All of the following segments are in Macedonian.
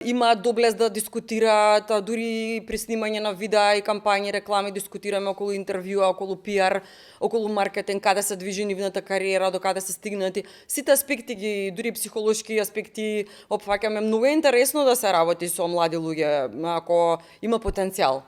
Има доблест да дискутираат, дури при снимање на видеа и кампањи, реклами, дискутираме околу интервјуа, околу пиар, околу маркетинг, каде се движи нивната кариера, до каде се стигнати. Сите аспекти ги, дури психолошки аспекти опфаќаме. Многу е интересно да се работи со млади луѓе, ако има потенцијал.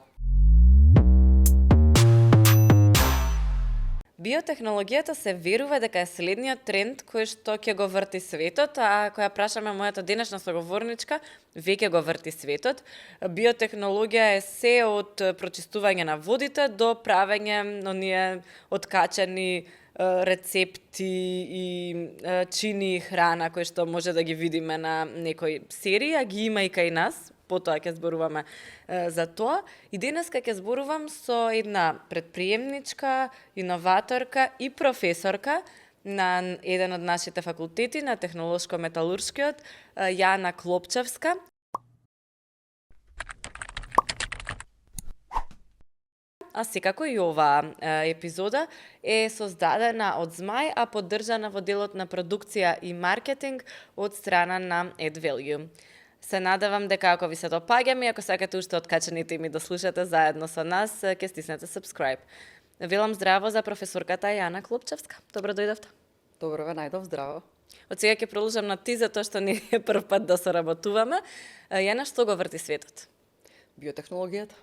Биотехнологијата се верува дека е следниот тренд кој што ќе го врти светот, а која прашаме мојата денешна соговорничка, веќе го врти светот. Биотехнологија е се од прочистување на водите до правење оние откачани рецепти и чини храна кои што може да ги видиме на некој серија, ги има и кај нас. Потоа ќе зборуваме за тоа. И денеска ќе зборувам со една предприемничка, иноваторка и професорка на еден од нашите факултети, на Технолошко-металуршкиот, Јана Клопчевска. А секако и оваа епизода е создадена од Змај, а поддржана во делот на продукција и маркетинг од страна на AddValue. Се надевам дека ако ви се допаѓаме и ако сакате уште откачани теми да слушате заедно со нас, ќе стиснете subscribe. Велам здраво за професорката Јана Клопчевска. Добро дојдовте. Добро ве најдов, здраво. Од сега ќе продолжам на ти, затоа што не е прв пат да соработуваме. Јана, што го врти светот? Биотехнологијата.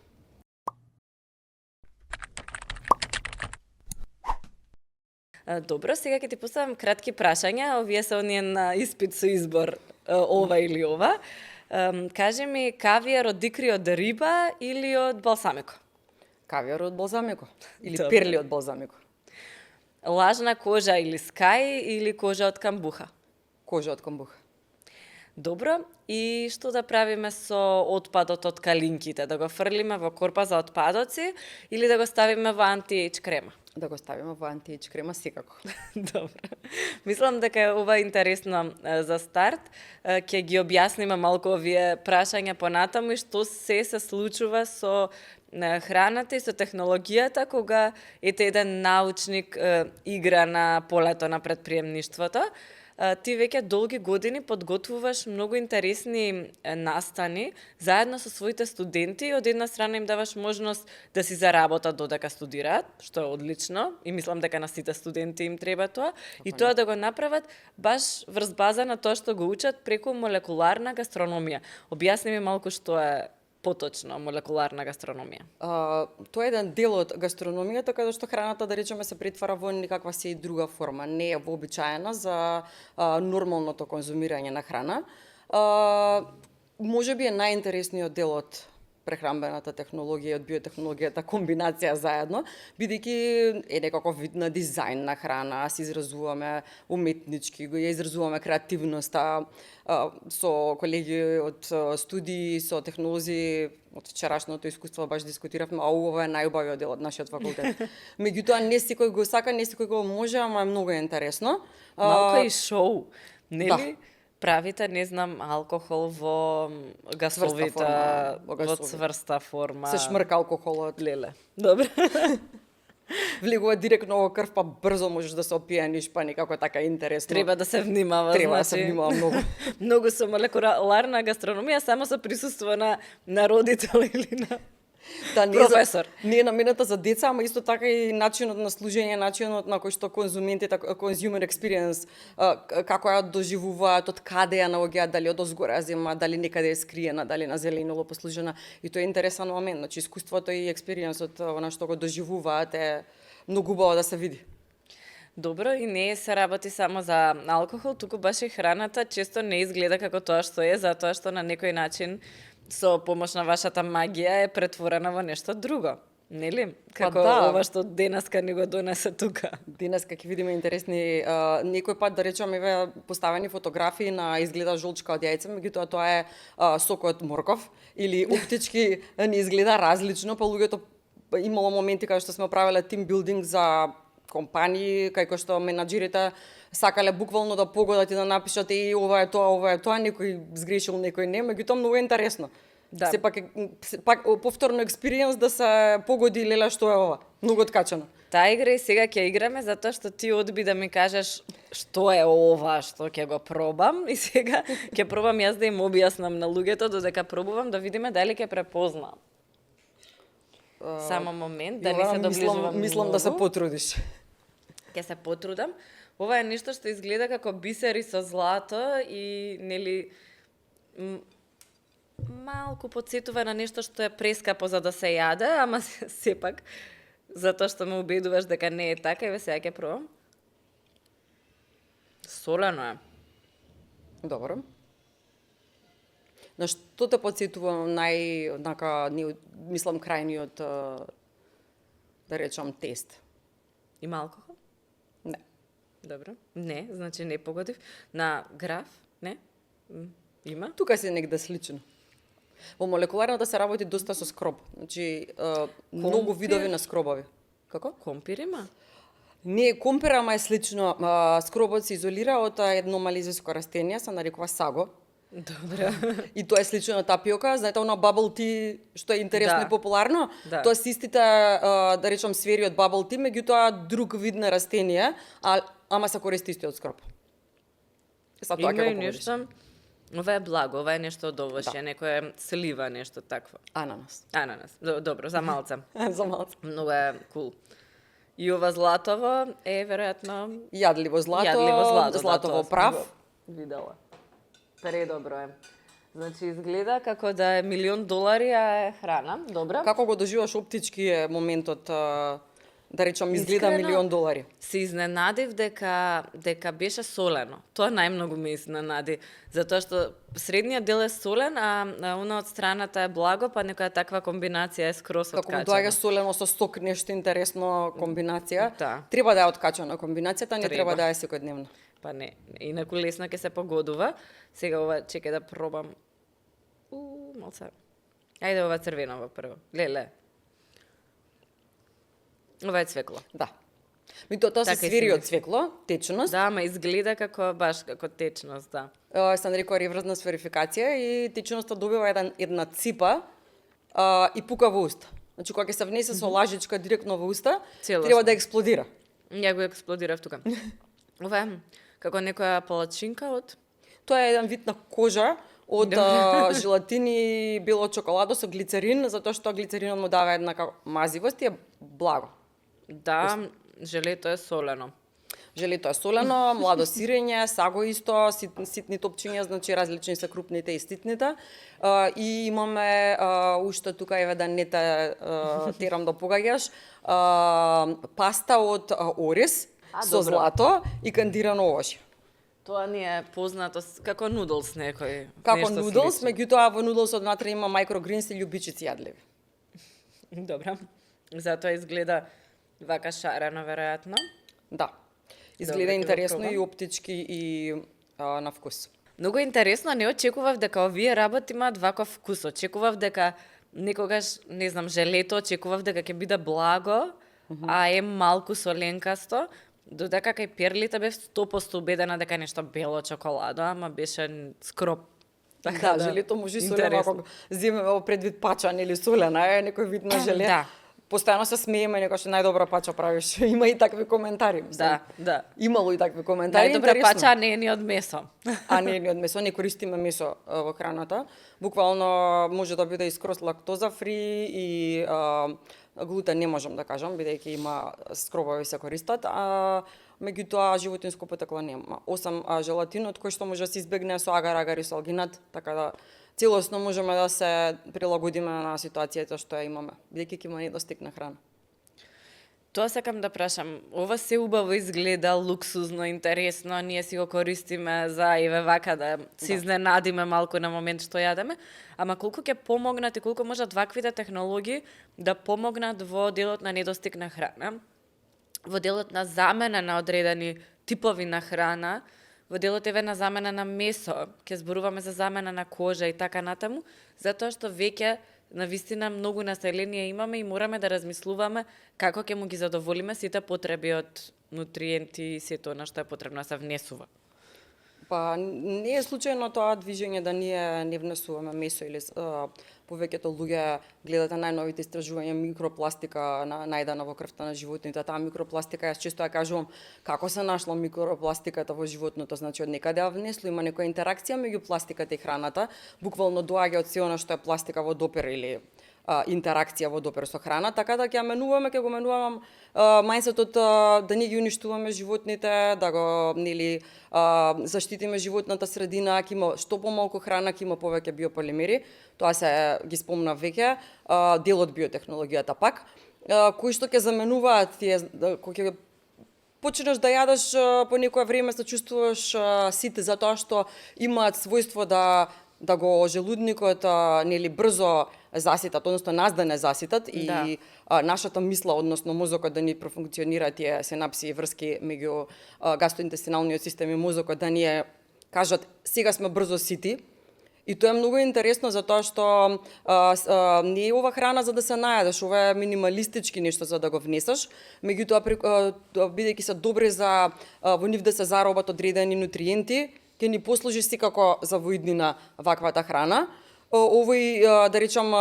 Добро, сега ќе ти поставам кратки прашања, овие се оние на испит со избор ова или ова. Кажи ми, кавијар од икри од риба или од балсамико? Кавијар од балзамико или Добро. перли од балзамико. Лажна кожа или скај или кожа од камбуха? Кожа од камбуха. Добро, и што да правиме со отпадот од калинките? Да го фрлиме во корпа за отпадоци или да го ставиме во анти-ејдж крема? Да го ставиме во анти-ејдж крема секако. Добро. Мислам дека е ова интересно за старт. Ќе ги објасниме малку овие прашања понатаму и што се случува со храната и со технологијата кога ете еден научник игра на полето на предприемништвото. Ти веќе долги години подготвуваш многу интересни настани заедно со своите студенти и од една страна им даваш можност да си заработат додека студираат, што е одлично и мислам дека на сите студенти им треба тоа, и тоа да го направат баш врз база на тоа што го учат преку молекуларна гастрономија. Објасни ми малку што е поточно молекуларна гастрономија. Тоа е еден дел од гастрономијата, каде што храната, да речеме, се претвара во никаква се и друга форма. Не е вообичаена за нормалното конзумирање на храна. Може би е најинтересниот дел од прехранбената технологија и од биотехнологијата комбинација заедно, бидејќи е некако вид на дизајн на храна, се изразуваме уметнички, го ја изразуваме креативноста со колеги од студии, со технолози. Од вчерашното искуство баш дискутиравме, а ова е најубавиот дел од нашиот факултет. Меѓутоа не секој го сака, не секој го може, ама е многу интересно. Малку и шоу, нели? Да. Правите, не знам, алкохол во гасовите, во цврста форма. Се шмрка алкохолот. Леле. Добро. Влегува директно во крв, па брзо можеш да се опијаниш, па некако така интересно. Треба да се внимава, Треба да се внимава многу. Многу со молекуларна гастрономија, само со присуство на родител или на професор. Не е намената за деца, ама исто така и начинот на служење, начинот на кој што конзументите, consumer experience, како ја доживуваат, од каде ја наоѓаат, дали од озгора ја земаат, дали некаде е скриена, дали на зеленило послужена. И тоа е интересен момент, значи искуството и експириенсот она што го доживуваат е многу убаво да се види. Добро, и не се работи само за алкохол, туку баш и храната често не изгледа како тоа што е, затоа што на некој начин со помош на вашата магија е претворена во нешто друго. Нели? Како да. ова што денеска ни го донесе тука. Денеска ќе видиме интересни, некој пат да речеме еве поставени фотографии на изгледа жолчка од јајце, меѓутоа тоа е сок од морков или оптички не изгледа различно, па луѓето имало моменти кога што сме правеле тим билдинг за компании, кај кои што менаџерите сакале буквално да погодат и да напишат ова е тоа, некој сгрешил, некој не, меѓутоа многу е интересно. Да. Сепак повторно експириенс да се погоди леле што е ова. Многу откачано. Таа игра и сега ќе играме затоа што ти одби да ми кажеш што е ова што ќе го пробам и сега ќе пробам јас да им објаснам на луѓето додека пробувам да видиме дали ќе препознаам. Само момент, да не се доближувам Мислам да се потрудиш. Ќе се потрудам. Ова е нешто што изгледа како бисери со злато и нели малку потсетува на нешто што е прескапо за да се јаде, ама сепак затоа што ме убедуваш дека не е така, еве сега ќе пробам. Солено е. Добро. На што те потсетува мислам крајниот да речам тест? Има алкохол? Не. Добро. Не, значи не погодив. На граф? Не? Има? Тука се негде слично. Во молекуларната се работи доста со скроб. Значи, многу видови на скробови. Како? Компир има? Не, компир, ама е слично. Скробот се изолира од едно малезиско растение, се нарекува саго. Добро. И тоа е слично на тапиока. Знаете, оно bubble tea, што е интересно Да. и популарно? Да. Тоа се истите, да речам, сфери од bubble tea, меѓутоа друг вид на растение, ама се користи истиот скроб. Сега тоа Има ќе и го погодиш. нешто. Ова е благо, ова е нешто од овошје, некоја слива, нешто такво. Ананас. Ананас. Добро, за малце. За малце. Многу е кул. И ова златово е веројатно Јадливо злато, јадливо злато, златово тоа прав. сум го видела. Предобро е. Значи изгледа како да е $1.000.000, а е храна. Добра. Како го доживаш оптички е моментот, да речам, изгледа Искрено, $1.000.000. Се изненадив дека беше солено. Тоа најмногу ме изненади, затоа што средниот дел е солен, а она од страната е благо, па некоја таква комбинација е скрос Како му откачена. доаѓа солено со сок, нешто интересно комбинација. Да. Треба да е откачана комбинацијата, не Треба. треба да е секојдневно. Па не, инаку лесно ќе се погодува. Сега ова чекај да пробам. Малце. Ајде ова црвеново прво. Леле. Ова е цвекло. Да. Тоа се Така и свири си од цвекло, течност. Да, ама изгледа како баш како течност, да. Се нарекува реврзна сферификација и течноста добива една ципа и пука во уста. Значи, кога ќе се внесе со лажичка директно во уста, Целосно. треба да експлодира. Ја го експлодирав тука. Ова е како некоја палачинка од Тоа е еден вид на кожа од желатин и бело чоколадо со глицерин, затоа што глицеринот му дава една мазивост и е благо. да, желето е солено. Желето е солено, младо сирење, саго исто, ситни топчиња, значи различни се крупните и ситните. И имаме уште тука, еве да не те терам да погаѓаш, паста од ориз со добро. злато и кандирано овошје. Тоа ни е познато како нудлс некој. Како нешто нудлс, слично. меѓутоа во нудлсот внатре има микрогринс и љубичици јадливи. Добра. Затоа изгледа вака шарено веројатно. Да. Изгледа Добро, ќе го интересно пробам. и оптички и на вкус. Многу интересно, не очекував дека овие работи имаат ваков вкус. Очекував дека некогаш, не знам, желето, очекував дека ќе биде благо, а е малку соленкасто. Додека кај перлите бев 100% убедена дека е нешто бело чоколадо, ама беше скроп. Да, желето може и солено, интересно. ако земеме во предвид пачан или солена, е некој вид на желе. Да. Постојано се смееме, некој што најдобра пача правиш. Има и такви коментари. Да, да. Имало и такви коментари. Најдобра интересно. пача не е ни од месо. А не од месо, не користиме месо во храната. Буквално може да биде и скрос лактоза фри и глутен не можам да кажам, бидејќи има скробови се користат, меѓутоа животинско потекло нема. Осам желатинот кој што може да се избегне со агар-агар и со алгинат, така да целосно можеме да се прилагодиме на ситуацијата што ја имаме, бидејќи ќе има недостиг на храна. Тоа сакам да прашам. Ова се убаво изгледа, луксузно, интересно, ние си го користиме за еве вака да се изненадиме малку на момент што јадеме, ама колку ќе помогнат и колку можат ваквите технологии да помогнат во делот на недостиг на храна, во делот на замена на одредени типови на храна, во делот еве на замена на месо, ќе зборуваме за замена на кожа и така натаму, затоа што веќе на вистина многу население имаме и мораме да размислуваме како ќе му ги задоволиме сите потреби од нутриенти и сето на што е потребно да се внесува. Па не е случајно тоа движење да ние не внесуваме месо или повеќето луѓе гледате најновите истражувања микропластика најдена во крвта на животните. Таа микропластика, јас често ја кажувам како се нашла микропластиката во животното, значи од некаде ја внесло, има некоја интеракција меѓу пластиката и храната, буквално доаѓа од се она што е пластика во допир или интеракција во допир со храна, така да ќе менуваме, ќе го менувам мајнсетот да не ги уништуваме животните, да го заштитиме животната средина, ќе има што помалку храна, ќе има повеќе биополимери, тоа се ги спомна веќе, дел од биотехнологијата пак, кои што ќе заменуваат тие, кои ќе почнеш да јадеш по некое време се чувствуваш сит затоа што имаат својство да го желудникот брзо заситат, односно нас да не заситат и нашата мисла, односно мозокот да ни профункционира тие синапси и врски меѓу гастроинтестиналниот систем и мозокот да ни кажат сега сме брзо сити. И тоа е многу интересно затоа што не е ова храна за да се најадеш, ова е минималистички нешто за да го внесеш, меѓутоа бидејќи се добри за во нив да се заробат одредени нутриенти, ќе ни послужи секако за во иднина ваквата храна. Овој, да речам,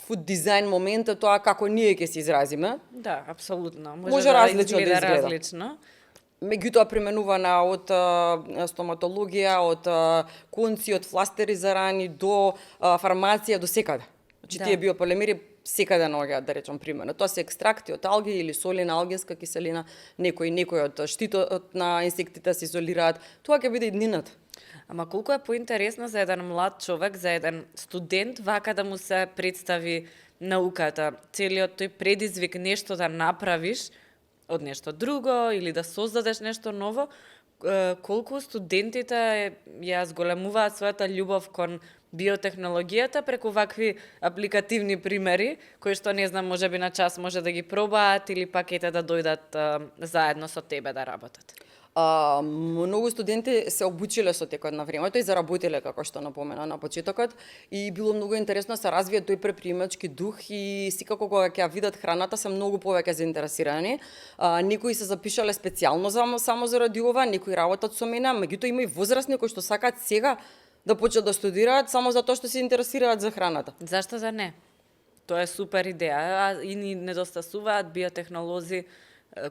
фуд дизајн момент е тоа како ние ќе се изразиме. Да, апсолутно. Може различно да изгледа. Различно. Меѓутоа применувана од стоматологија, од конци, од фластери за рани до фармација, до секаде. Значи тие биополимери секаде наоѓаат, да речам, примена. Тоа се екстракти од алги или соли на алгинска киселина, некој од штитот на инсектите се изолираат. Тоа ќе биде иднината. Ама колку е поинтересно за еден млад човек, за еден студент, вака да му се представи науката, целиот тој предизвик нешто да направиш од нешто друго или да создадеш нешто ново, колку студентите ја зголемуваат својата љубов кон биотехнологијата преку вакви апликативни примери, кои што не знам, можеби на час може да ги пробаат или пак ете да дојдат заедно со тебе да работат. Многу студенти се обучиле со текот на времето и заработиле, како што напомена на почетокот, и било многу интересно да се развие тој предприемачки дух и секако кога ќе ја видат храната се многу повеќе заинтересирани. Некои се запишале специјално само заради ова, некои работат со мене, меѓутоа има и возрастни кои што сакаат сега да почнат да студираат само затоа што се интересираат за храната. Зашто да не? Тоа е супер идеја, и ни недостасуваат биотехнолози,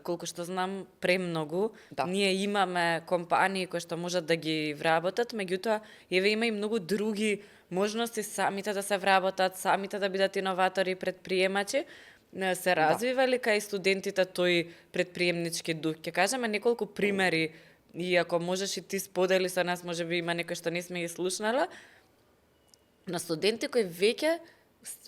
колку што знам, премногу. Да. Ние имаме компании кои што можат да ги вработат, меѓутоа еве има и многу други можности самите да се вработат, самите да бидат иноватори и предприемачи. Се развива ли кај студентите тој предприемнички дух? Ќе кажеме неколку примери, и ако можеш и ти сподели со нас, можеби има некои што не сме ги слушнала, на студенти кои веќе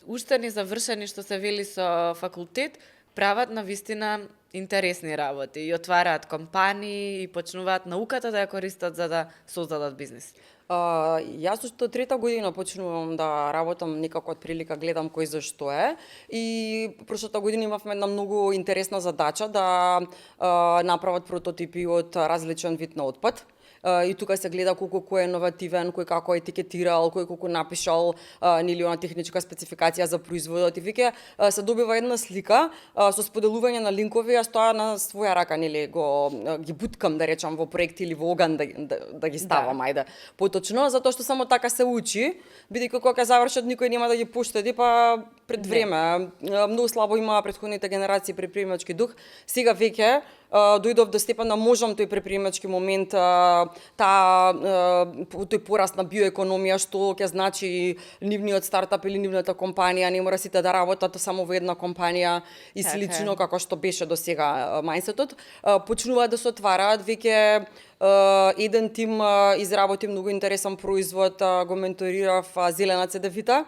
уште не завршени, што се вели со факултет, прават на вистина интересни работи и отвараат компании и почнуваат науката да ја користат за да создадат бизнис. Јас уште трета година почнувам да работам некако од прилика, гледам кој за што е. И прошлата година имавме една многу интересна задача да направат прототипи од различен вид на отпад. И тука се гледа колку кој е иновативен, кој како етикетирал, кој колку напишал нели она техничка спецификација за производот и веќе се добива една слика со споделување на линкови, јас тоа на своја рака нели ги буткам да речам во проект или во оган да ги ставам, ајде поточно, затоа што само така се учи, бидејќи кога ќе завршат никој нема да ги поштеди, па пред време многу слабо има претходните генерации предприемачки дух. Сега веќе дојдов до степен да можам тој предприемачки момент, тој пораст на биоекономија, што ќе значи нивниот стартап или нивната компанија, не мора сите да работат само во една компанија и слично како што беше до сега мајнсетот. Почнуваат да се отвараат, веќе еден тим изработи многу интересен производ, го менторирав Зелена цедевита.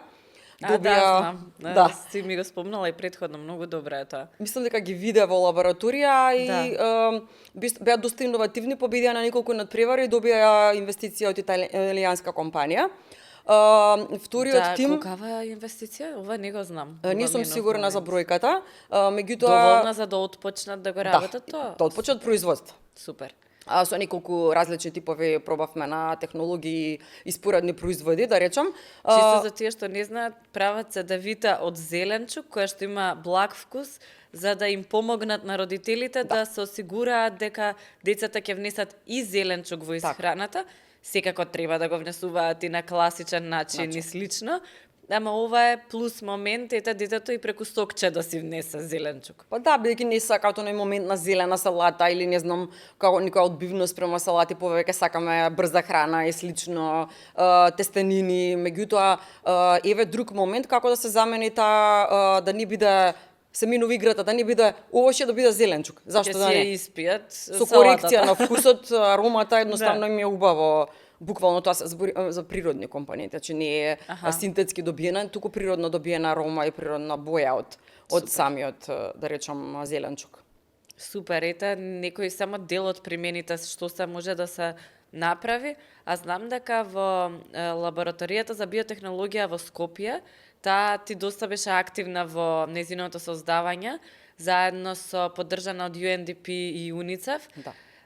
Знам. Да. Си ми го спомнала и претходно, многу добро е тоа. Мислам дека ги виде во лабораторија и беа доста иновативни, победија на неколку надпревари и добија инвестиција од италијанска компанија. Вториот тим... Колкава инвестиција? Ова не го знам. Не сум сигурна за бројката, меѓутоа... Доволна за да отпочнат да го работат тоа? Да отпочнат производство. Супер. Со неколку различни типови пробавме на технологии и споредни производи, да речам. Чисто за тие што не знаат, прават цедевита од зеленчук, која што има благ вкус, за да им помогнат на родителите да се осигураат дека децата ќе внесат и зеленчук во исхраната, секако треба да го внесуваат и на класичен начин и слично. Ама ова е плюс момент, ете детето и преку сокче да си внесе зеленчук. Па да, бидејќи не сакаат оној момент на зелена салата или не знам како никоја одбивност према салати, повеќе сакаме брза храна и слично, тестенини, меѓутоа еве друг момент како да се замени таа да не биде се минува играта, да не биде ово ќе да биде зеленчук. Зашто да Ќе не? си ја испијат Со салатата. корекција на вкусот, аромата едноставно ми е убаво. Буквално тоа се збори за природни компоненти, значи не е синтетски добиена, туку природно добиена арома и природна боја од самиот, да речам, зеленчук. Супер, ете, некој само дел од примените што се може да се направи, а знам дека во лабораторијата за биотехнологија во Скопје, таа ти доста беше активна во нејзиното создавање, заедно со поддржана од UNDP и УНИЦЕФ.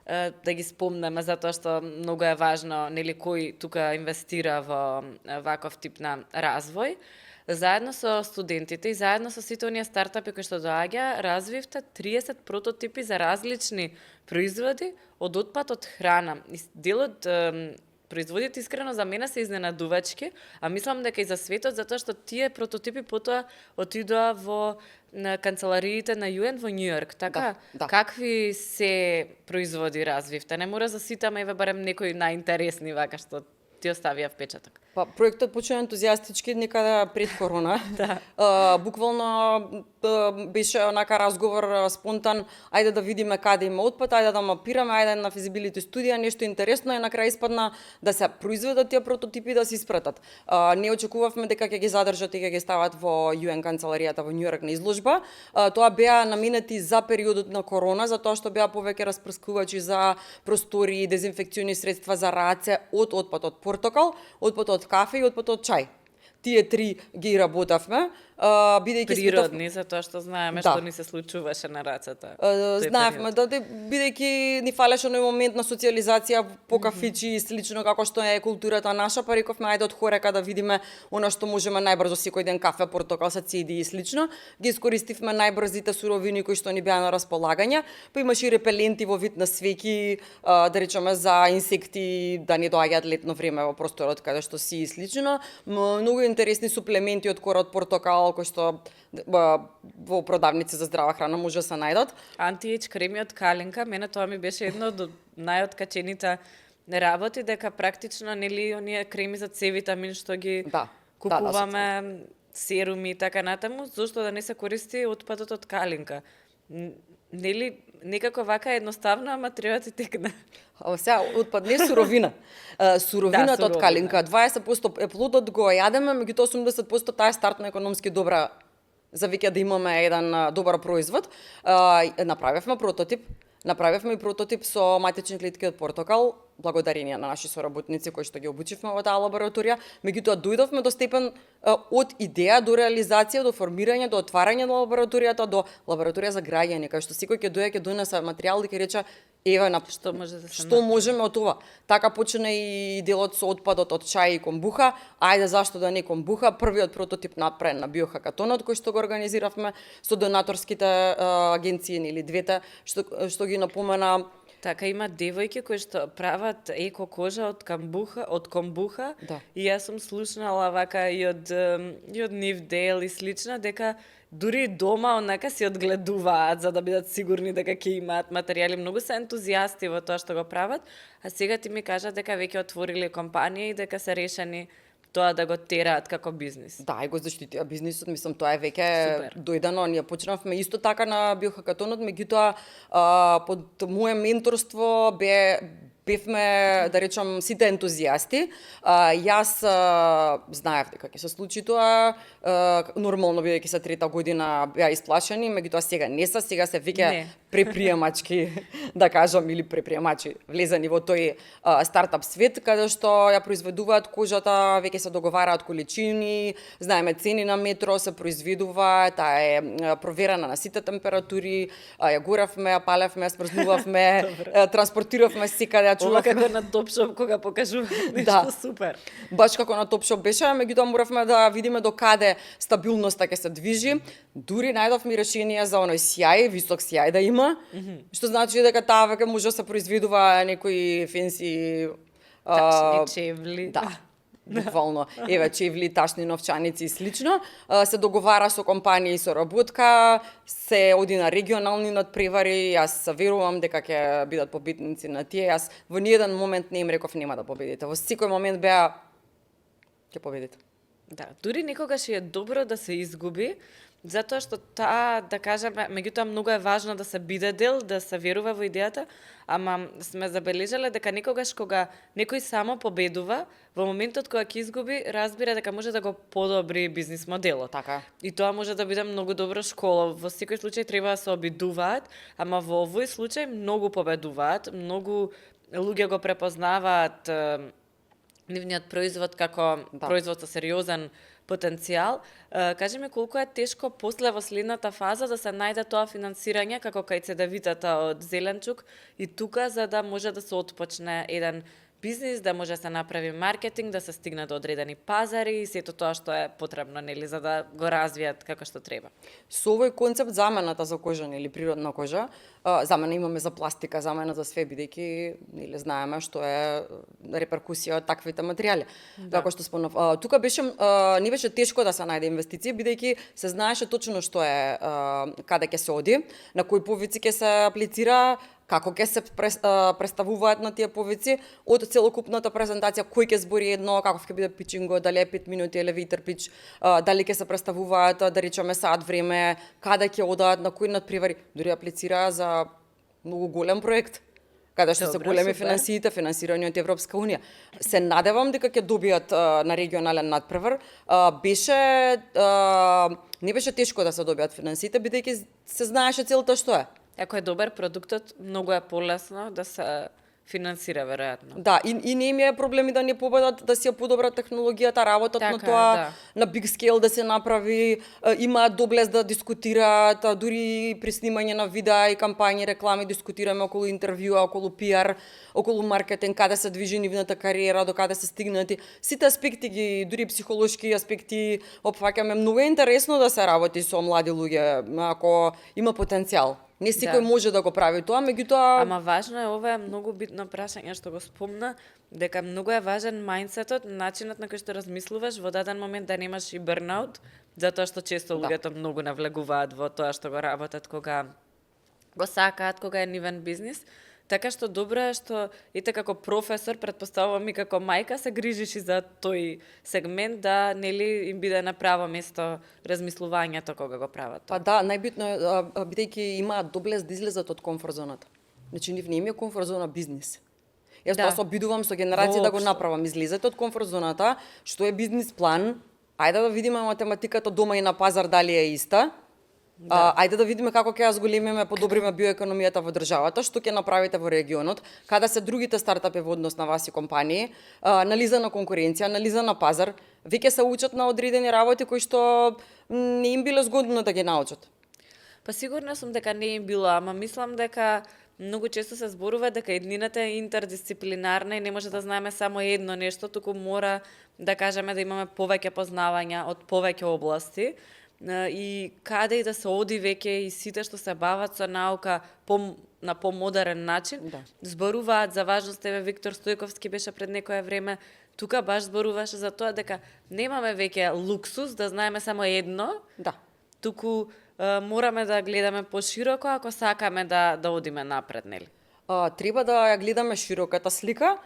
Да ги спомнеме затоа што многу е важно нели кој тука инвестира во ваков тип на развој. Заедно со студентите и заедно со сите оние стартапи кои што доаѓа, развивте 30 прототипи за различни производи од отпад од храна. И дел од производите искрено за мене се изненадувачки, а мислам дека и за светот, затоа што тие прототипи потоа отидоа во канцелариите на ЮН во Њујорк. Така, Да. какви се производи развивте? Не мора за сите, ама еве барем некои најинтересни вака што ти оставија впечаток. Па проектот почна ентузијастички некада пред корона. Буквално беше онака разговор спонтан, ајде да видиме каде има отпад, ајде да мапираме, ајде на физибилити студија, нешто интересно и на крај испадна да се произведат тие прототипи да се испратат. Не очекувавме дека ќе ги задржат и ќе ги стават во ЮН канцеларијата во Њујорк на изложба. Тоа беа наменети за периодот на корона, затоа што беа повеќе распрскувачи за простори, дезинфекциони средства за раце од отпад од портокал, отпад од кафе и отпад од чај. Тие три ги работавме, бидејќи природни, затоа што знаеме што ни се случуваше на рацата. Знаевме да бидејќи ни фалеше оној момент на социализација по кафичи и слично како што е културата наша, па рековме ајде од хорека да видиме она што можеме најбрзо секој ден кафе, портокал, сациди и слично. Ги искористивме најбрзите суровини кои што ни беа на располагање, па имаше и репеленти во вид на свеќи, да речеме за инсекти да не доаѓаат летно време во просторот каде што си и слично. Многу интересни суплементи од кора од портокал кои што во продавници за здрава храна може да се најдат. Анти-ејдж креми од калинка, мене тоа ми беше едно од најоткачените работи, дека практично нели оние креми за С витамин што ги купуваме, серуми и така натаму, зошто да не се користи отпадот од калинка? Нели некако вака едноставно, ама треба ти текне. Сега, отпад не суровина. Суровината од калинка, 20% е плодот го јадеме, меѓутоа 80% таа е стартно економски добра за веќе да имаме еден добар производ. Направивме прототип со матични клетки од портокал, благодарение на наши соработници кои што ги обучивме во таа лабораторија. Меѓутоа дојдовме до степен од идеја до реализација, до формирање, до отварање на лабораторијата, до лабораторија за граѓање, кај што секој ќе донесе материјал и ќе рече еве на што може да се што можеме од ова. Така почна и делот со отпадот од чај и комбуха. Ајде зашто да не комбуха? Првиот прототип направен на биохакатонот кој што го организиравме со донаторските агенции или двете што ги напомена. Така има девојки кои што прават еко кожа од комбуха. И јас сум слушнала вака и од нив дел и слично дека дури дома онака си одгледуваат за да бидат сигурни дека ќе имаат материјали. Многу се ентузијасти во тоа што го прават, а сега ти ми кажат дека веќе отвориле компанија и дека се решени тоа да го тераат како бизнис. Да, и го заштитија бизнисот, мислам тоа е веќе дојдено. Ние почнавме исто така на биохакатонот, меѓутоа под мое менторство бевме, да речам, сите ентузијасти. Јас знаев дека ќе се случи тоа, нормално бидејќи се трета година беа исплашени, меѓутоа сега не се, сега се веќе преприемачки, да кажам, или преприемачи влезени во тој стартап свет, каде што ја произведуваат кожата, веќе се договараат количини, знаеме цени на метро, се произведува, таа е проверена на сите температури, ја горавме, ја палевме, ја смрзнувавме, транспортиравме секаде, ова како на Топшоп кога покажува нешто супер. Баш како на Топшоп беше, меѓутоа моравме да видиме до каде стабилноста ќе се движи. Дури најдовме решение за оној сјај, висок сјај да има, што значи дека таа веќе може да се произведува некои фенси Тачни чевли. Да, буквално. Еве, чевли, ташни новчаници и слично. Се договара со компании со работка, се оди на регионални надпревари, јас верувам дека ќе бидат победници на тие. Јас во ниеден момент не им реков нема да победите. Во секој момент беа ќе победите. Да, дури некогаш е добро да се изгуби, затоа што таа, да кажеме, меѓутоа многу е важно да се биде дел, да се верува во идејата, ама сме забележале дека некогаш кога некој само победува, во моментот кога ќе изгуби, разбира дека може да го подобри бизнис моделот. Така. И тоа може да биде многу добра школа. Во секој случај треба да се обидуваат, ама во овој случај многу победуваат, многу луѓе го препознаваат нивниот производ како производ со сериозен потенцијал. Кажи ми колку е тешко после во следната фаза да се најде тоа финансирање како кај цедевитата од Зеленчук и тука за да може да се отпочне еден бизнис, да може да се направи маркетинг, да се стигне до одредени пазари и сето тоа што е потребно, нели, за да го развијат како што треба. Со овој концепт замената за кожа или природна кожа, замена имаме за пластика, замена за све, бидејќи нели знаеме што е реперкусија од таквите материјали. Како што спомнав, тука беше не беше тешко да се најде инвестиција, бидејќи се знаеше точно што е каде ќе се оди, на кои повици ќе се аплицира, како ќе се представуваат на тие повици, од целокупната презентација, кој ќе збори едно, каков ќе биде пичинго, дали е 5 минути елевейтер пич, дали ќе се представуваат, да речеме саат време, каде ќе одат, на кои надпревари, дури аплицираа за многу голем проект, каде што се големи финансиите, финансирање од Европска унија. Се надевам дека ќе добијат на регионален надпревар. Не беше тешко да се добијат финансиите, бидејќи се знаеше целта што е. Ако е добар продуктот, многу е полесно да се финансира, веројатно. Да, и не им е проблеми да не победат, да си ја подобрат технологијата, работат на тоа, на big scale да се направи, имаат доблест да дискутираат, дури при снимање на видеа и кампањи, реклами, дискутираме околу интервјуа, околу пиар, околу маркетинг, каде се движи нивната кариера, до каде се стигнати. Сите аспекти ги, дури психолошки аспекти опфаќаме. Многу е интересно да се работи со млади луѓе, ако има потенцијал. Не секој може да го прави тоа, меѓутоа... Ама важно е, ова е многу битно прашање што го спомна, дека многу е важен мајндсетот, начинот на кој што размислуваш во даден момент да немаш и бернаут, затоа што често луѓето многу навлегуваат во тоа што го работат кога го сакаат, кога е нивен бизнис. Така што добро е што ете како професор, претпоставувам и како мајка, се грижиш и за тој сегмент да нели им биде на право место размислувањето кога го прават. Па да, најбитно е бидејќи имаат доблест да излезат од комфорт зоната. Значи нив не им е комфорт зона бизнис. Јас тоа се обидувам со генерација да го направам, излезете од комфорт зоната, што е бизнис план, ајде да видиме математиката дома и на пазар дали е иста. Ајде да видиме како ќе ја зголемиме, подобриме биоекономијата во државата, што ќе направите во регионот, каде се другите стартапи во однос на вас и компании, анализа на конкуренција, анализа на пазар, веќе се учат на одредени работи кои што не им биле згодно да ги научат. Па сигурна сум дека не им било, ама мислам дека многу често се зборува дека еднината е интердисциплинарна и не може да знаеме само едно нешто, туку мора да кажеме да имаме повеќе познавања од повеќе области. И каде и да се оди веќе и сите што се бават со наука на помодерен начин, зборуваат за важност. Еве Виктор Стојковски беше пред некое време, тука баш зборуваше за тоа дека немаме веќе луксус да знаеме само едно, туку мораме да гледаме пошироко ако сакаме да одиме напред, нели? Треба да ја гледаме широката слика,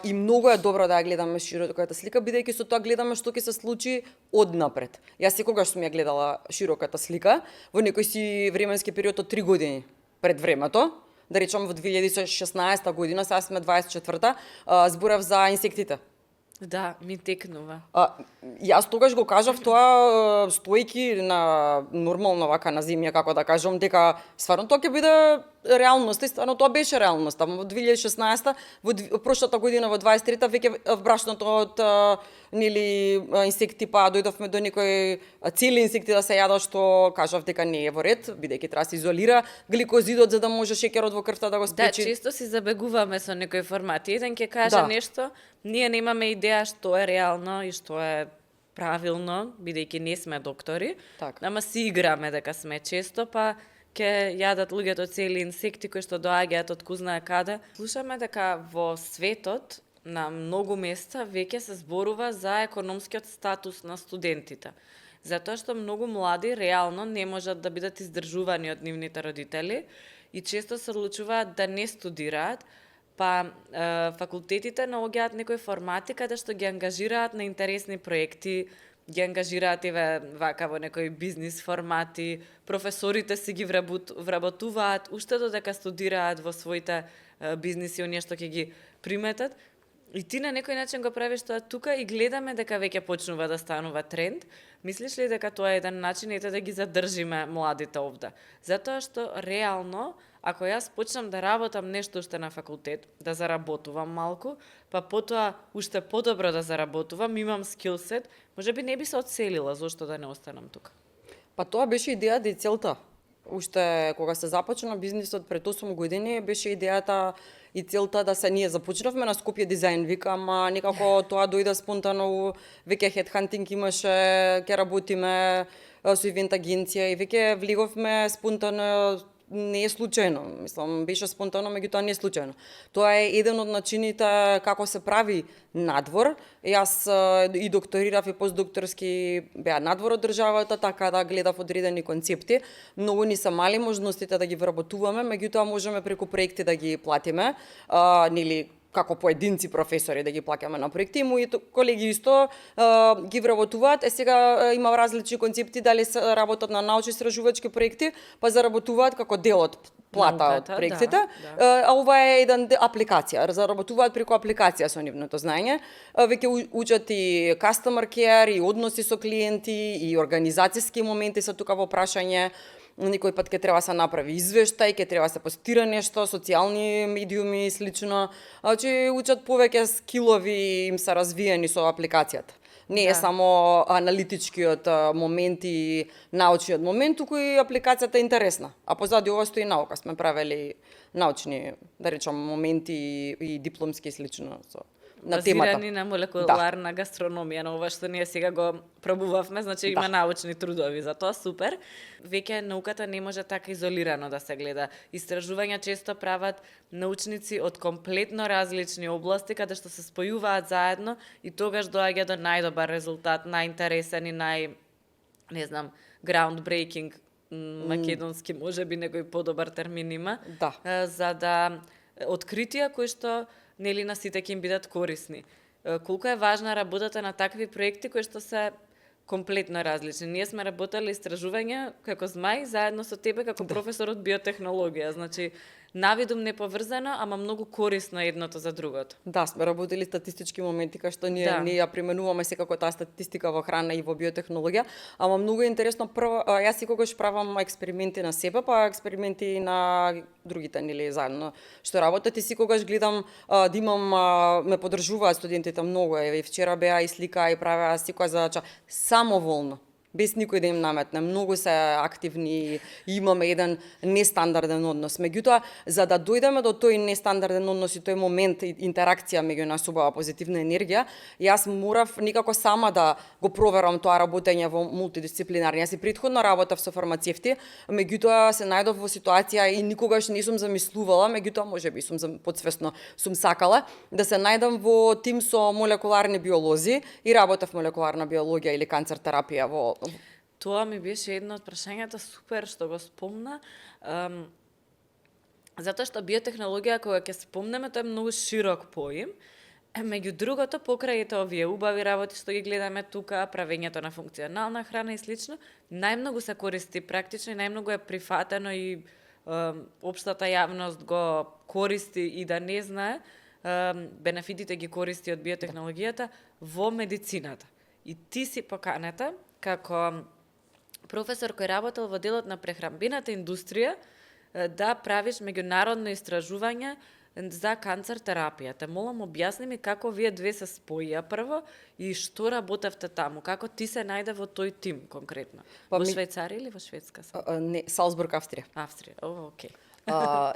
и многу е добро да ја гледаме широката слика, бидејќи со тоа гледаме што ќе се случи однапред. Јас секогаш сум ја гледала широката слика во некој си временски период од 3 години пред времето. Да речам во 2016 година, сега сме 24-та, зборев за инсектите. Да, ми текнува. Јас тогаш го кажав тоа стоејки на нормално вака на земја, како да кажам, дека стварно тоа ќе биде реалност, и стварно тоа беше реалност. Ама во 2016-та, во прошлата година, во 23-та, веќе вбрашното од нели инсекти, па дојдовме до некои цели инсекти да се јадат, што кажав дека не е во ред, бидејќи треба да се изолира гликозидот за да може шеќерот во крвта да го спречи. Да, често си забегуваме со некои формати. Еден ќе каже нешто, ние немаме идеја што е реално и што е правилно, бидејќи не сме доктори, ама си играме дека сме често, па ќе јадат луѓето цели инсекти кои што доаѓаат од ку знае каде. Слушаме дека во светот на многу места веќе се зборува за економскиот статус на студентите. Затоа што многу млади реално не можат да бидат издржувани од нивните родители и често се одлучуваат да не студираат, па факултетите наоѓаат некои формати каде што ги ангажираат на интересни проекти, ги ангажираат вака во некои бизнис формати, професорите си ги вработуваат уште додека студираат во своите бизниси, оние што ќе ги приметат. И ти на некој начин го правиш тоа тука и гледаме дека веќе почнува да станува тренд. Мислиш ли дека тоа е еден начин ете да ги задржиме младите овде? Затоа што реално, ако јас почнам да работам нешто уште на факултет, да заработувам малку, па потоа уште подобро да заработувам, имам скилсет, можеби не би се одселила, зошто да не останам тука? Па тоа беше идејата и целта. Уште кога се започна бизнисот пред 8 години, беше идејата и целта да се ние започнавме на Скопје дизајн, викам, некако тоа дојде спонтано, веќе хедхантинг имаше, ќе работиме со ивент агенција и веќе влеговме спонтано, не е случајно, мислам, беше спонтано, меѓутоа не е случајно. Тоа е еден од начините како се прави надвор. Јас и докторирав и постдокторски беа надвор од државата, така да гледав одредени концепти. Многу ни се мали можностите да ги вработуваме, меѓутоа можеме преку проекти да ги платиме, нели како поединци професори да ги плаќаме на проекти, мои колеги исто ги вработуваат. Сега има различни концепти, дали се работат на научни истражувачки проекти, па заработуваат како дел од плата од проектите, а ова е еден апликација, заработуваат преку апликација со нивното знаење, веќе учат и customer care, и односи со клиенти, и организацијски моменти се тука во прашање. Некој пат ќе треба се направи извештај, ќе треба се постира нешто, социјални медиуми и слично. Значи учат повеќе скилови, им се развиени со апликацијата. Не е само аналитичкиот момент и научниот момент, туку и апликацијата е интересна. А позади ова стои наука, сме правели научни, да речам, моменти и дипломски и слично на темата. Базирани на молекуларна гастрономија, на ова што ние сега го пробувавме, значи има научни трудови, за тоа супер. Веќе науката не може така изолирано да се гледа. Истражувања често прават научници од комплетно различни области, каде што се спојуваат заедно и тогаш доаѓа до најдобар резултат, најинтересен и не знам, groundbreaking, македонски, можеби некој подобар термин има, за да откритија кои што нели на сите ќе им бидат корисни. Колку е важна работата на такви проекти кои што се комплетно различни. Ние сме работеле истражувања како Змај заедно со тебе како професор од биотехнологија. Значи, навидум неповрзано, ама многу корисно едното за другото. Да, сме работили статистички моменти кај што ние ја применуваме секако таа статистика во храна и во биотехнологија, ама многу е интересно. Прво, јас секогаш правам експерименти на себе, па експерименти на другите, нели, заедно што работат и секогаш гледам да имам, ме поддржуваат студентите многу. И вчера беа и слика и правеа секоја самоволно, без никој да им наметне. Многу се активни и имаме еден нестандарден однос. Меѓутоа, за да дојдеме до тој нестандарден однос и тој момент, интеракција меѓу нас, убава позитивна енергија, јас морав некако сама да го проверам тоа работење во мултидисциплинарни. Јас и претходно работев со фармацевти, меѓутоа се најдов во ситуација и никогаш не сум замислувала, меѓутоа можеби сум подсвесно сум сакала да се најдам во тим со молекуларни биолози и работев молекуларна биологија или канцер терапија во. Тоа ми беше едно од прашањата, супер што го спомна. Затоа што биотехнологија, кога ќе спомнеме, тоа е многу широк поим. Меѓу другото, покрај овие убави работи што ги гледаме тука, правењето на функционална храна и слично, најмногу се користи практично и најмногу е прифатено и општата јавност го користи и да не знае, бенефитите ги користи од биотехнологијата во медицината. И ти си поканата како професор кој работел во делот на прехрамбената индустрија да правиш меѓународно истражување за канцер терапија. Те молам, објасни ми како вие две се споија прво и што работевте таму, како ти се најде во тој тим конкретно. Во Швајцарија или во Шведска? Не, Салцбург, Австрија. Австрија, окей.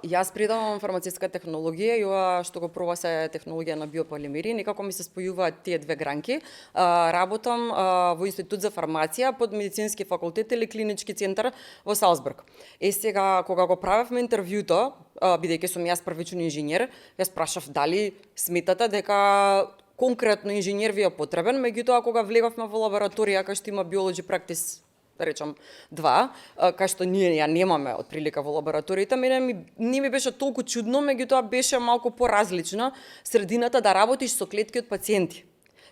Јас предавам фармацевтска технологија и ова што го проба се технологија на биополимери, некако ми се спојуваат тие две гранки. Работам во Институт за фармација под медицински факултет или клинички центар во Салцбург. Сега кога го правевме интервјуто, бидејќи сум јас првичен инженер, јас прашав дали сметате дека конкретно инженер ви е потребен, меѓутоа кога влеговме во лабораторија кај што има биолоджи практис, да речам, 2, кај што ние ја немаме од прилика во лабораторијата, не ми беше толку чудно, меѓутоа беше малку поразлично средината да работиш со клетки од пациенти.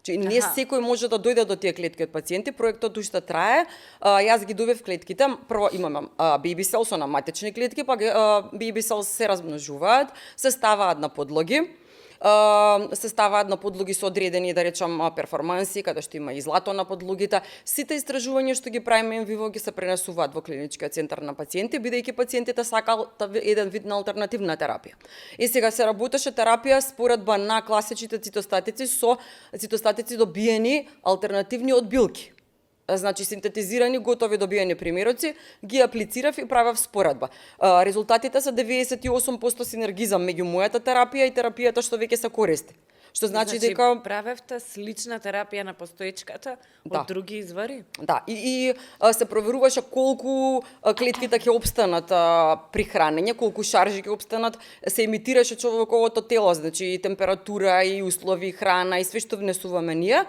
Че не секој може да дојде до тие клетки од пациенти, проектот уште трае. Јас ги добив клетките, прво имаме baby cells, на матични клетки, па baby cells се размножуваат, се ставаат на подлоги, со одредени, да речам, перформанси, каде што има и злато на подлогите. Сите истражувања што ги правиме ин виво ги се пренесуваат во клиничкиот центар на пациенти, бидејќи пациентите сакаат еден вид на алтернативна терапија. Сега се работеше терапија споредба на класичните цитостатици со цитостатици добиени алтернативни од билки. Значи, синтетизирани, готови добиени примероци, ги аплицирав и правев споредба. Резултатите се 98% синергизам меѓу мојата терапија и терапијата што веќе се користи. Што значи дека правевте слична терапија на постоечката од други извори? Да, и се проверуваше колку клетките ќе опстанат при хранење, колку шаржи ќе опстанат, се емитираше човековото тело, значи и температура, и услови, храна, и све што внесуваме ние,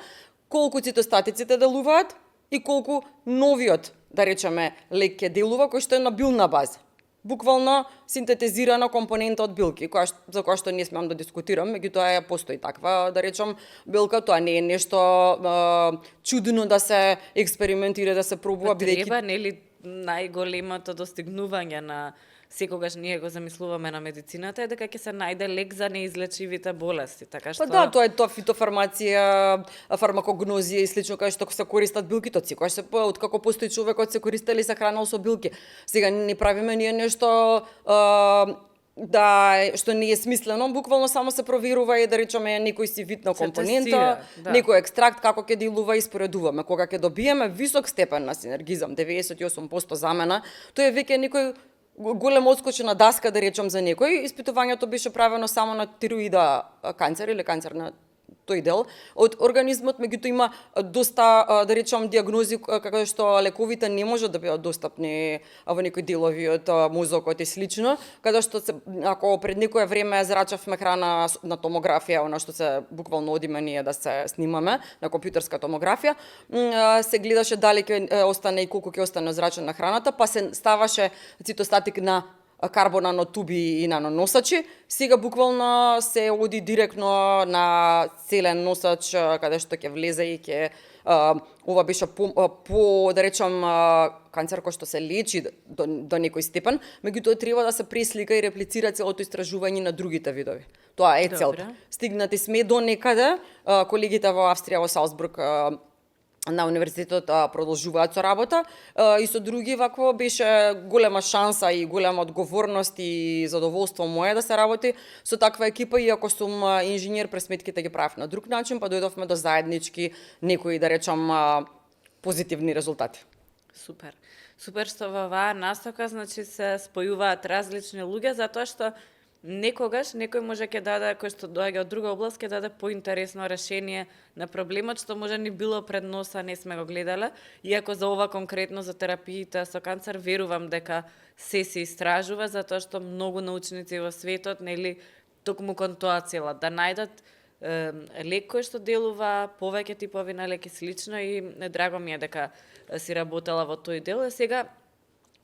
колку цитостатиците делуваат, и колку новиот, да речеме, лек ќе делува, кој што е на билна база. Буквално синтетизирана компонента од билки, за која што не смеам да дискутирам, меѓутоа постои таква, да речем, билка, тоа не е нешто чудно да се експериментира, да се пробува, бидејќи треба нели најголемото достигнување на секогаш ние го замислуваме на медицината е дека ќе се најде лек за неизлечивите болести, така што... Па да, тоа е фитофармација, фармакогнозија и слично, кај што се користат билки, тоа секогаш се откако постои човекот се користели се хранел со билки. Сега не правиме ние нешто што не е смислено, буквално само се проверува и да речеме некој си вид на компонента, некој екстракт како ќе делува и споредуваме. Кога ќе добиеме висок степен на синергизам, 98% замена, тоа е веќе некој голем отскочена даска, да речем, за некој. Испитувањето беше правено само на тироида канцер или канцер на тој дел од организмот, меѓутоа има доста, да речем, диагнози како што лековите не можат да бидат достапни во некои делови од мозокот и слично, каде што ако пред некое време зрачавме храна на томографија, она што се буквално одиме ние да се снимаме на компјутерска томографија, се гледаше дали ќе остане и колку ќе остане зрачена храната, па се ставаше цитостатик на карбонанотуби и наноносачи. Сега буквално се оди директно на целен носач каде што ќе влезе и ќе ова беше по да речам канцер кој што се лечи до некој степен, меѓутоа треба да се преслика и реплицира целото истражување на другите видови. Тоа е целта. Стигнати сме до некаде, колегите во Австрија, во Салцбург, на универзитетот продолжуваат со работа и со други вакво беше голема шанса и голема одговорност и задоволство мое да се работи со таква екипа, иако сум инженер, пресметките ги правев на друг начин, па дојдовме до заеднички некои, да речам, позитивни резултати. Супер. Супер што во оваа настока, значи се спојуваат различни луѓе, затоа што некогаш некој може ќе даде, кој што доаѓа од друга област, ќе даде поинтересно решение на проблемот, што може ни било пред носа, не сме го гледале, иако за ова конкретно за терапиите со канцер верувам дека се истражува, затоа што многу научници во светот, нели, токму кон тоа целат, да најдат лек кој што делува повеќе типови на леки слично и драго ми е дека си работела во тој дел. Сега,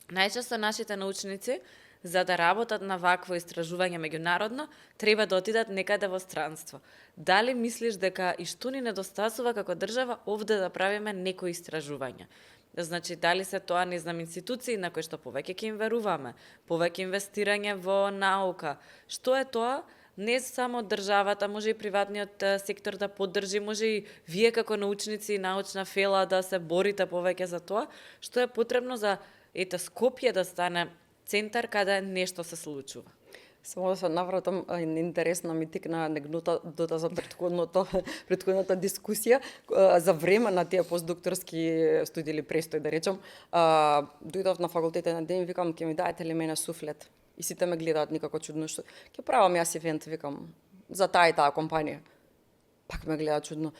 најчесто нашите научници за да работат на вакво истражување меѓународно, треба да отидат некаде во странство. Дали мислиш дека и што ни недостасува како држава овде да правиме некои истражувања? Значи, дали се тоа, не знам, институции на кои што повеќе ќе им веруваме, повеќе инвестирање во наука. Што е тоа? Не само државата, може и приватниот сектор да поддржи, може и вие како научници и научна фела да се борите повеќе за тоа, што е потребно за Скопје да стане центар каде нешто се случува. Само да се навратам, интересно ми текна анекдота за претходната дискусија. За време на тие постдокторски студии или престој, да речем, дојдов на факултетен ден и викам, ќе ми даете ли мене суфлет? И сите ме гледаат никако чудно, што ќе правам јас евент, викам, за таа и таа компанија. Пак ме гледаат чудно.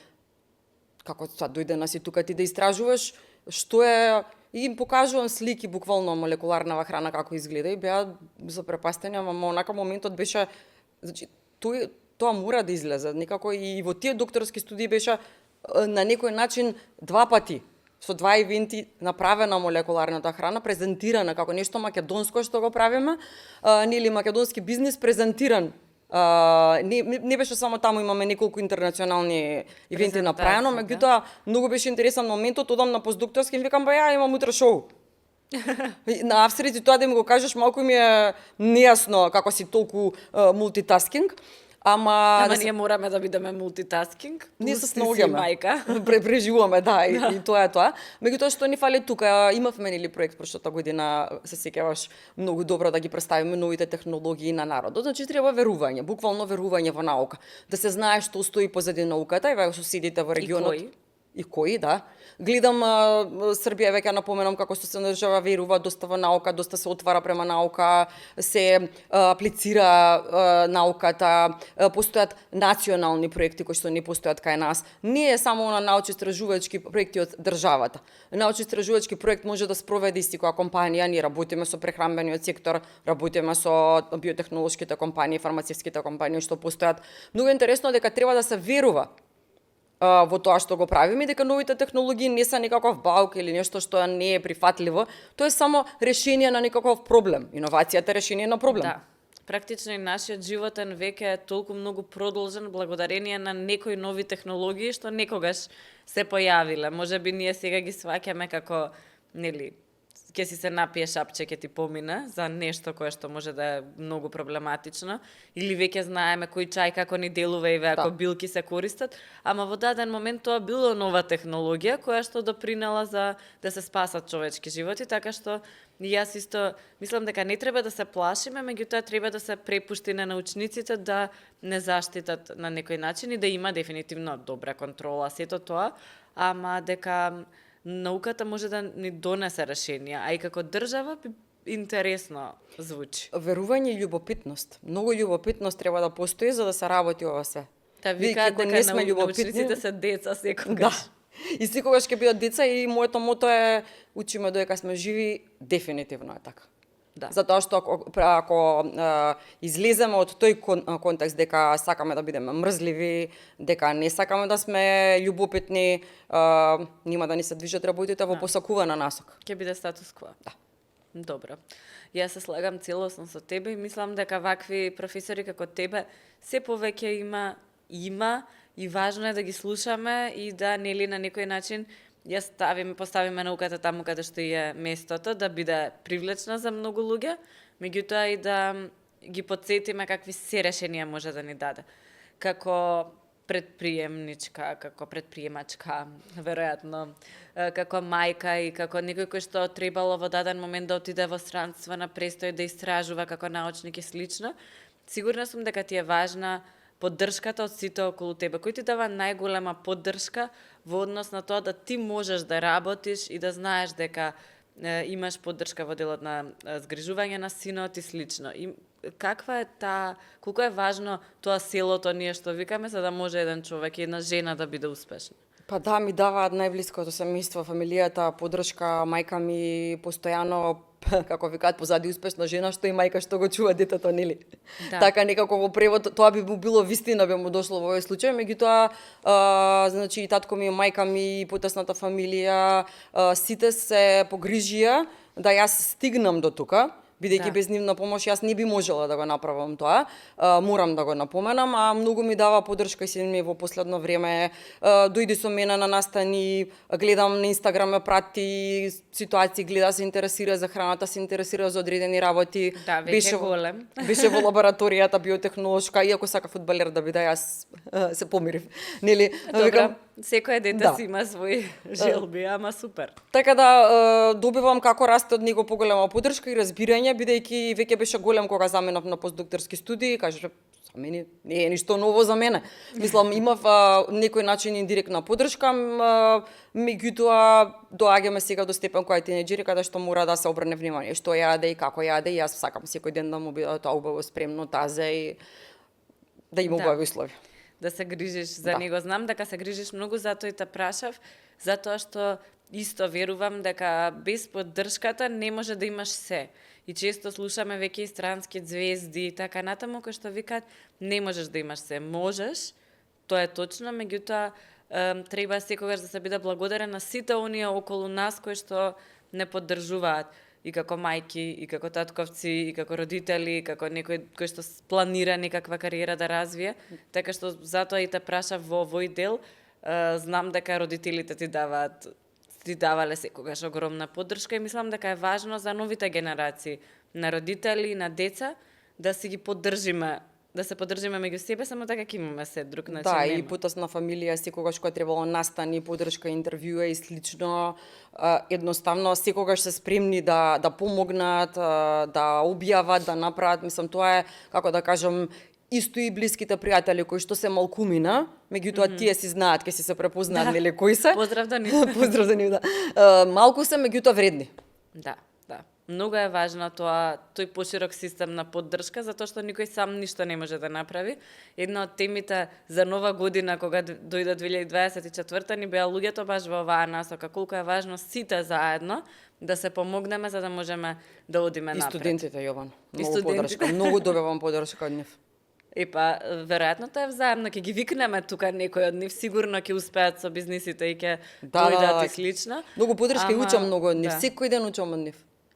Како сега дојде нас и тука ти да истражуваш што е, и им покажувам слики буквално молекуларнава храна како изгледа и беа запрепастени, ама онака моментот беше, значи тоа мора да излезе, некако и во тие докторски студии беше на некој начин два пати со два ивенти направена молекуларната храна, презентирана како нешто македонско што го правиме, нели македонски бизнис презентиран. Не беше само таму, имаме неколку интернационални ивенти направено, меѓутоа многу беше интересен моментот, одам на постдокторски и викам, ба ја имам утре шоу. На австрици тоа да им го кажеш малку ми е нејасно како си толку мултитаскинг. Ама ние мораме да бидеме мултитаскинг. Ние се снаоѓаме. Мајка. Преживуваме, да, и тоа е тоа. Меѓутоа што ни фали тука, имавме нели проект прошлата година, се сеќаваш многу добро да ги представиме новите технологии на народот. Значи треба верување, буквално верување во наука. Да се знае што стои позади науката и во соседите во регионот. И кои, да. Гледам Србија, веќе напоменам како што се држава верува доста во наука, доста се отвара према наука, се аплицира науката, постојат национални проекти кои што не постојат кај нас. Не е само на научно-истражувачки проекти од државата. Научно-истражувачки проект може да спроведе исти која компанија, ние работиме со прехранбениот сектор, работиме со биотехнолошките компании, фармацевските компании што постојат. Многу интересно дека треба да се верува во тоа што го правиме, дека новите технологии не се некаков баук или нешто што не е прифатливо, тоа е само решение на некаков проблем. Иновацијата е решение на проблем. Да. Практично и нашиот животен век е толку многу продолжен благодарение на некои нови технологии што некогаш се појавиле. Можеби ние сега ги сваќаме како, нели, ќе си се напие шапче, ќе ти помине за нешто кое што може да е многу проблематично, или веќе знаеме кој чај како ни делува и ако билки се користат, ама во даден момент тоа било нова технологија која што допринела за да се спасат човечки животи, така што јас исто мислам дека не треба да се плашиме, меѓутоа треба да се препушти на научниците да не заштитат на некој начин и да има дефинитивно добра контрола сето тоа, ама дека науката може да ни донесе решенија, а и како држава би интересно звучи. Верување и љубопитност. Многу љубопитност треба да постои за да се работи ова се. Та викаат дека научниците се деца секогаш. Да. И секогаш ќе бидат деца и моето мото е учиме додека сме живи, дефинитивно е така. Да. Затоа што ако излеземе од тој контекст дека сакаме да бидеме мрзливи, дека не сакаме да сме љубопитни, нема да ни се движат работите во посакувана насока. Ќе биде статус кво. Да. Добро. Јас се слагам целосно со тебе и мислам дека вакви професори како тебе се повеќе има и важно е да ги слушаме и да нели на некој начин поставиме науката таму каде што е местото, да биде привлечна за многу луѓе, меѓутоа и да ги потсетиме какви се решенија може да ни даде. Како предприемничка, како предприемачка, веројатно, како мајка и како некој кој што требало во даден момент да отиде во странство на престој да истражува како научник и слично, сигурна сум дека ти е важна поддршката од сите околу тебе, кој ти дава најголема поддршка во однос на тоа да ти можеш да работиш и да знаеш дека имаш поддршка во делот на згрижување на синот и слично. И каква е колку е важно тоа селото ние што викаме за да може еден човек и една жена да биде успешна? Па да, ми даваат најблиското семејство, фамилијата, поддршка, мајка ми постојано, како викаат, позади успешна жена, што и мајка што го чува детето, нели? Да. Така некако во превод, тоа би му било вистина, би му дошло во овој случај, меѓутоа, значи, и татко ми, мајка ми, потесната фамилија, сите се погрижија да јас стигнам до тука, бидејќи без нивна помош јас не би можела да го направам тоа, морам да го напоменам, а многу ми дава поддршка и син ми во последно време, дојди со мене на настани, гледам на Инстаграм, ме прати ситуации, гледа, се интересира за храната, се интересира за одредени работи. Да, веќе голем. Беше во лабораторијата биотехнолошка, иако сака фудбалер да биде, јас се помирив. Нели? Добра, секој дете си има своји желби, ама супер. Така да добивам како расте од него поголема поддршка и разбирање, бидејќи веќе беше голем кога заменав на постдокторски студии, кажа За мене не е ништо ново за мене. Мислам, имав некој начин индиректна поддршка, меѓутоа доаѓаме сега до степен која тинеџери каде што мора да се обрне внимание што јаде и како јаде и јас сакам секој ден да му биде тоа убаво спремно, тазе и да има убави услови. Да се грижиш за Да. него. Знам дека се грижиш многу, затоа и те прашав, затоа што исто верувам дека без поддршката не може да имаш се. И често слушаме веќе и странски звезди и така натаму кои што викаат не можеш да имаш се. Можеш, тоа е точно, меѓутоа треба секогаш да се биде благодарен на сите оние околу нас кои што не поддржуваат и како мајки, и како татковци, и како родители, и како некој кој што планира некаква кариера да развие. Така што затоа и те прашав во овој дел, знам дека родителите ти давале секогаш огромна поддршка и мислам дека е важно за новите генерации на родители, на деца, да си ги поддржиме, да се поддржиме меѓу себе, само така ќе имаме се, друг начин Да, нема. и потосна фамилија секогаш кога требало настани, поддршка, интервјуа и слично, едноставно секогаш се спремни да помогнат, да објават, да направат, мислам тоа е како да кажам исто и блиските пријатели кои што се малкумина, меѓутоа тие си знаат, ќе си се препознаат нели кои се. Поздрав до нив. Поздрав за нив, да. Малку се, меѓутоа вредни. Да, да. Многу е важно тој поширок систем на поддршка, затоа што никој сам ништо не може да направи. Една од темите за нова година, кога дојде 2024, ни беа луѓето баш во оваа насока, колку е важно сите заедно да се помогнеме за да можеме да одиме И напред. студентите, Јован. И Многу студентите. поддршка, многу добивам поддршка од нив. Епа, веројатно тоа е взаемно, ќе ги викнеме тука некој од нив, сигурно ќе успеат со бизнисите и ќе дојдат и слично. Многу поддршка и Ама, учам многу од нив. да. Секој ден учам од нив.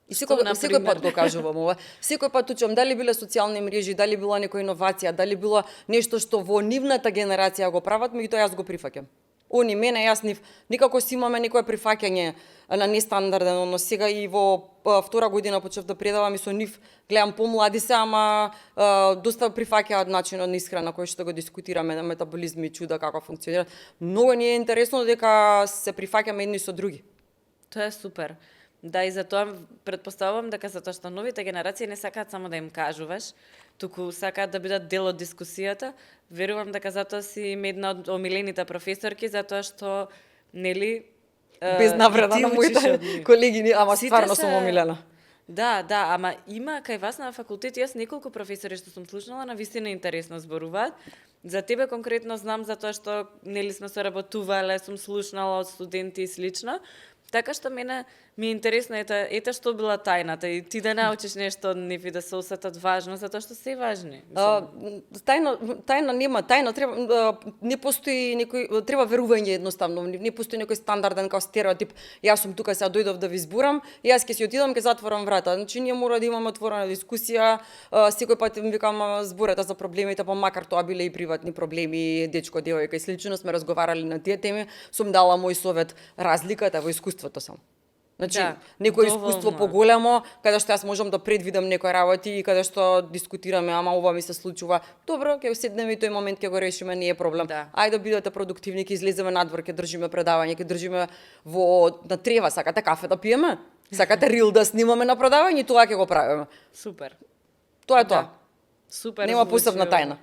И Што, секој пат например? го кажувам ова. Секој пат учам дали биле социјални мрежи, дали била некоја иновација, дали било нешто што во нивната генерација го прават, меѓутоа јас го прифаќам. Они мене, јас нив, никако си имаме некое прифаќање на нестандарден, но сега и во втора година почнав да предавам и со нив гледам помлади се, ама доста прифаќаат начинот на исхрана кој што го дискутираме на метаболизми и чуда како функционира. Многу ни е интересно дека се прифаќаме едни со други. Тоа е супер. Да, и затоа предпоставувам дека затоа што новите генерации не сакаат само да им кажуваш, туку сакаат да бидат дел од дискусијата. Верувам дека затоа си им една од омилените професорки, затоа што, нели, Без навреда и ти на учиш моите од нив. колеги, ама Сите стварно се- сум омилена. Да, да, ама има кај вас на факултет, јас неколку професори што сум слушнала, на вистина интересно зборуваат. За тебе конкретно знам затоа што нели сме соработувале, сум слушнала од студенти и слично. Така што мене ми е интересно, ета што била тајната и ти да научиш нешто од нив и да се осетат важно, затоа што се важни. Тајна нема, тајна треба не постои некој треба верување едноставно, не постои некој стандарден као стереотип. Јас сум тука сега дојдов да ви зборам, јас ќе си отидам, ќе затворам врата. Значи ние мора да имаме отворена дискусија, секој пат им викам зборете за проблемите, па макар тоа биле и приватни проблеми, дечко, девојка и слично сме разговарали на тие теми, сум дала мој совет, разликата во искуството сам. Значи, Да, некој доволно искуство е. поголемо, каде што јас можам да предвидам некои работи и каде што дискутираме, ама ова ми се случува. Добро, ќе седнеме и тој момент ќе го решиме, не е проблем. Да. Ајде бидете продуктивни, ќе излеземе надвор, ќе држиме предавање, ќе држиме на трева, сакате кафе да пиеме? Сакате рил да снимаме на предавање, тоа ќе го правиме. Супер. Тоа е тоа. Да. Супер. Нема звучи посебна ова. тајна.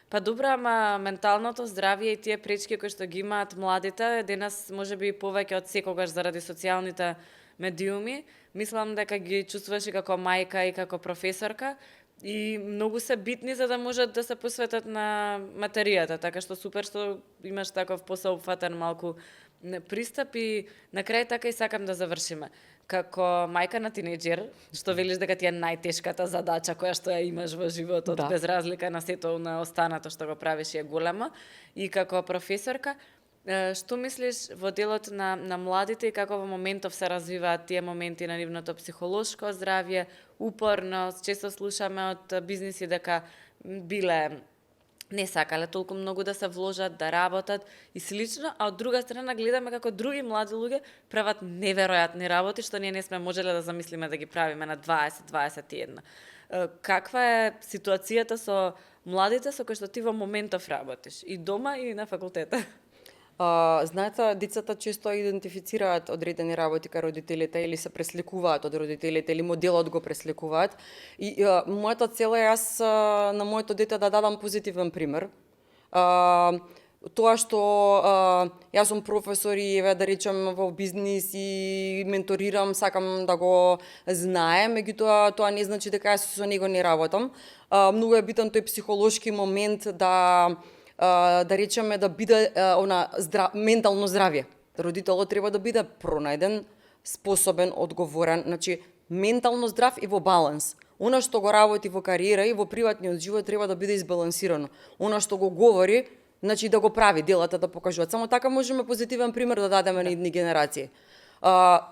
Па добро, ама менталното здравје и тие пречки кои што ги имаат младите, денес можеби и повеќе од секогаш заради социјалните медиуми, мислам дека ги чувствуваш и како мајка и како професорка и многу се битни за да можат да се посветат на материјата, така што супер што имаш таков посеопфатен малку пристап и на крај така и сакам да завршиме. Како мајка на тинеџер, што велиш дека ти е најтешката задача која што ја имаш во животот, Да. без разлика на сето на останато што го правиш е голема, и како професорка, што мислиш во делот на младите и како во моментов се развиваат тие моменти на нивното психолошко здравје, упорност, често слушаме од бизниси дека биле не сакале толку многу да се вложат, да работат и слично, а од друга страна гледаме како други млади луѓе прават неверојатни работи што ние не сме можеле да замислиме да ги правиме на 20-21. Каква е ситуацијата со младите со кои што ти во моментов работиш? И дома и на факултета? Знаете, децата често идентифицираат одредени работи кај родителите или се пресликуваат од родителите или моделот го пресликуваат. И мојата цел е јас на моето дете да дадам позитивен пример. Тоа што јас сум професор и еве да речем во бизнис и менторирам, сакам да го знае, меѓутоа тоа не значи дека јас со него не работам. Многу е битен тој психолошки момент да речеме да биде ментално здравје. Родителот треба да биде пронајден, способен, одговорен, значи ментално здрав и во баланс. Она што го работи во кариера и во приватниот живот треба да биде избалансирано. Она што го говори, значи да го прави, делата да покажуваат. Само така можеме позитивен пример да дадеме на идни генерации.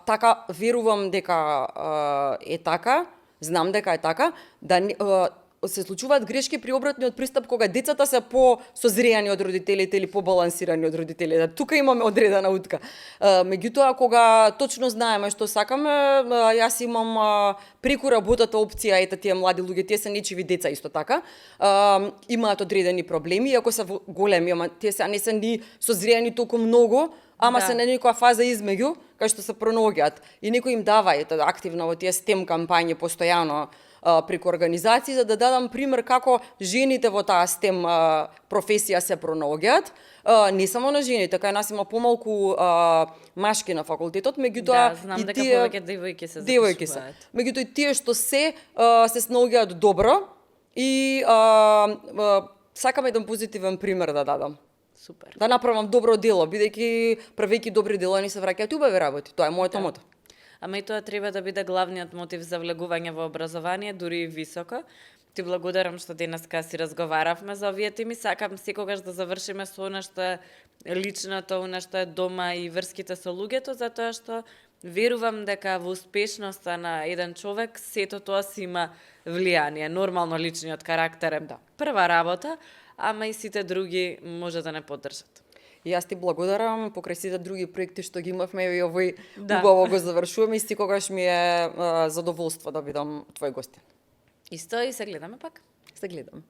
Така верувам дека е така, знам дека е така, да се случуваат грешки при обратниот пристап кога децата се по-созрејани од родителите или по-балансирани од родителите. Тука имаме одредена утка. Меѓутоа, кога точно знаеме што сакаме, јас имам преку работата опција, ете тие млади луѓе, тие се нечиви деца исто така, имаат одредени проблеми, иако се големи, ама тие се не се ни созрејани толку многу, ама се на некоја фаза измеѓу, кај што се пронаоѓаат. И некој им дава активно во тие STEM кампањи постојано преку организации, за да дадам пример како жените во таа STEM професија се пронаоѓаат. Не само на жените, кај нас има помалку машки на факултетот, меѓутоа знам и дека тие повеќе девојки се запишуваат. Меѓутоа и тие што се снаоѓаат добро и сакам еден позитивен пример да дадам. Супер. Да направам добро дело, бидејќи правејќи добри дела ни се враќаат убави работи. Тоа е моето мото. Ама и тоа треба да биде главниот мотив за влегување во образование, дури и високо. Ти благодарам што денеска си разговаравме за овие теми. Сакам секогаш да завршиме со она што е личното, она што е дома и врските со луѓето, затоа што верувам дека во успешноста на еден човек сето тоа си има влијание. Нормално личниот карактер е прва работа, ама и сите други може да не поддржат. И јас ти благодарам покрај сите други проекти што ги имавме и овој убаво го завршуваме и секогаш ми е задоволство да бидам твој гостин. Исто и се гледаме пак. Се гледам.